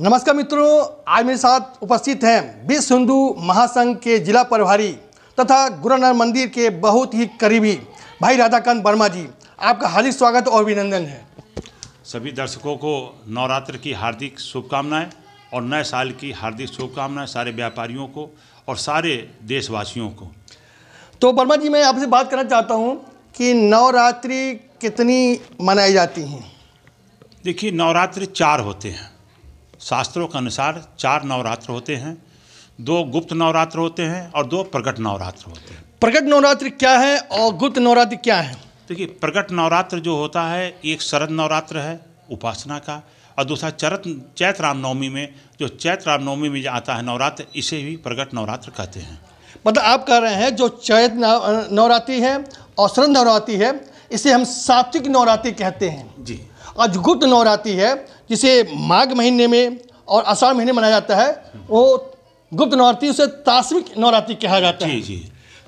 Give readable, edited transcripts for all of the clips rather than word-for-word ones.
नमस्कार मित्रों, आज मेरे साथ उपस्थित हैं विश्व हिंदू महासंघ के जिला प्रभारी तथा गुरु नानक मंदिर के बहुत ही करीबी भाई राधाकांत वर्मा जी। आपका हार्दिक स्वागत और अभिनंदन है। सभी दर्शकों को नवरात्र की हार्दिक शुभकामनाएं और नए साल की हार्दिक शुभकामनाएं सारे व्यापारियों को और सारे देशवासियों को। तो वर्मा जी, मैं आपसे बात करना चाहता हूं कि नवरात्रि कितनी मनाई जाती हैं। देखिए, नवरात्रि 4 होते हैं। शास्त्रों के अनुसार 4 नवरात्र होते हैं। 2 गुप्त नवरात्र होते हैं और 2 प्रकट नवरात्र होते हैं। प्रकट नवरात्र क्या है और गुप्त नवरात्र क्या है? देखिए, प्रकट नवरात्र जो होता है एक शरद नवरात्र है उपासना का, और दूसरा चैत्र रामनवमी में, जो चैत्र रामनवमी में आता है नवरात्र, इसे भी प्रकट नवरात्र कहते हैं। मतलब आप कह रहे हैं जो चैत्र नवरात्रि है और शरद नवरात्रि है, इसे हम सात्विक नवरात्रि कहते हैं जी। और जो गुप्त नवरात्रि है जिसे माघ महीने में और आषाढ़ महीने मनाया जाता है, वो गुप्त नवरात्रि, उसे तास्मिक नवरात्रि कहा जाता है। जी।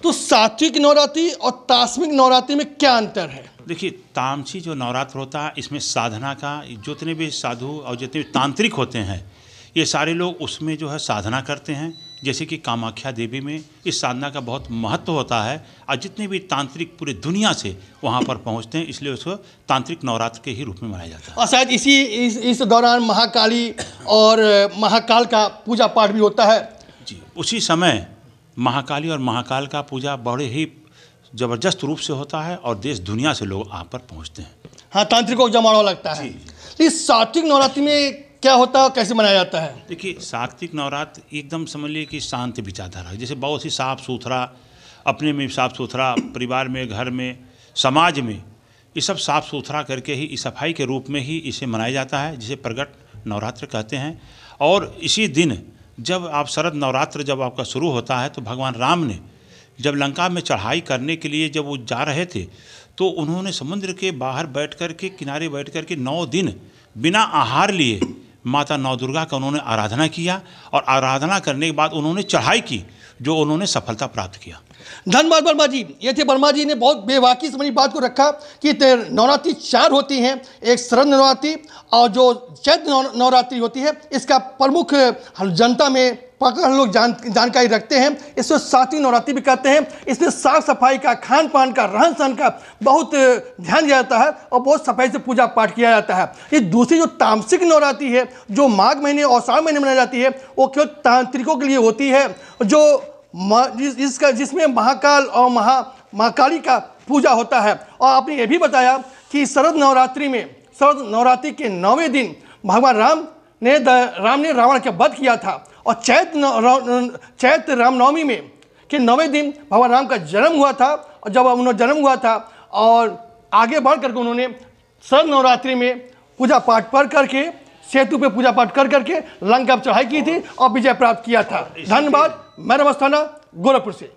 तो सात्विक नवरात्रि और तास्मिक नवरात्रि में क्या अंतर है? देखिए, तामसी जो नवरात्र होता है इसमें साधना का, जितने भी साधु और जितने भी तांत्रिक होते हैं ये सारे लोग उसमें जो है साधना करते हैं। जैसे कि कामाख्या देवी में इस साधना का बहुत महत्व होता है और जितने भी तांत्रिक पूरी दुनिया से वहाँ पर पहुँचते हैं, इसलिए उसको तांत्रिक नवरात्र के ही रूप में मनाया जाता है। और शायद इस दौरान महाकाली और महाकाल का पूजा पाठ भी होता है। जी, उसी समय महाकाली और महाकाल का पूजा बड़े ही ज़बरदस्त रूप से होता है और देश दुनिया से लोग यहाँ पर पहुँचते हैं। हाँ, तांत्रिकों को जमावड़ा लगता है। इस सात्विक नवरात्रि में क्या होता है और कैसे मनाया जाता है? देखिए, सात्विक नवरात्र एकदम समझ लीजिए कि शांत विचारधारा है। जैसे बहुत ही साफ़ सुथरा, अपने में साफ़ सुथरा, परिवार में, घर में, समाज में, ये सब साफ़ सुथरा करके ही इस सफाई के रूप में ही इसे मनाया जाता है, जिसे प्रगट नवरात्र कहते हैं। और इसी दिन जब आप शरद नवरात्र जब आपका शुरू होता है तो भगवान राम ने जब लंका में चढ़ाई करने के लिए जब वो जा रहे थे तो उन्होंने समुद्र के बाहर बैठ कर के, किनारे बैठ कर के 9 दिन बिना आहार लिए माता नौ दुर्गा का उन्होंने आराधना किया, और आराधना करने के बाद उन्होंने चढ़ाई की, जो उन्होंने सफलता प्राप्त किया। धन्यवाद वर्मा जी। ये थे वर्मा जी ने बहुत बेबाकी से बात को रखा कि नवरात्रि 4 होती हैं, एक शरद नवरात्रि और जो चैत्र नवरात्रि होती है। इसका प्रमुख जनता में पकड़ हम लोग जानकारी रखते हैं। इसको सात्विक नवरात्रि भी कहते हैं। इसमें साफ सफाई का, खान पान का, रहन सहन का बहुत ध्यान दिया जाता है और बहुत सफाई से पूजा पाठ किया जाता है। ये दूसरी जो तामसिक नवरात्रि है, जो माघ महीने और आषाढ़ महीने मनाई जाती है, वो केवल तांत्रिकों के लिए होती है, जिसमें महाकाल और महाकाली का पूजा होता है। और आपने ये भी बताया कि शरद नवरात्रि के 9वें दिन भगवान राम ने रावण का वध किया था, और चैत्र रामनवमी में के 9वें दिन भगवान राम का जन्म हुआ था। और जब उन्होंने जन्म हुआ था और आगे बढ़ करके उन्होंने शरद नवरात्रि में पूजा पाठ कर करके, सेतु पे पूजा पाठ कर करके लंका पर चढ़ाई की थी और विजय प्राप्त किया था। धन्यवाद। मैं रमस्थाना गोरखपुर से।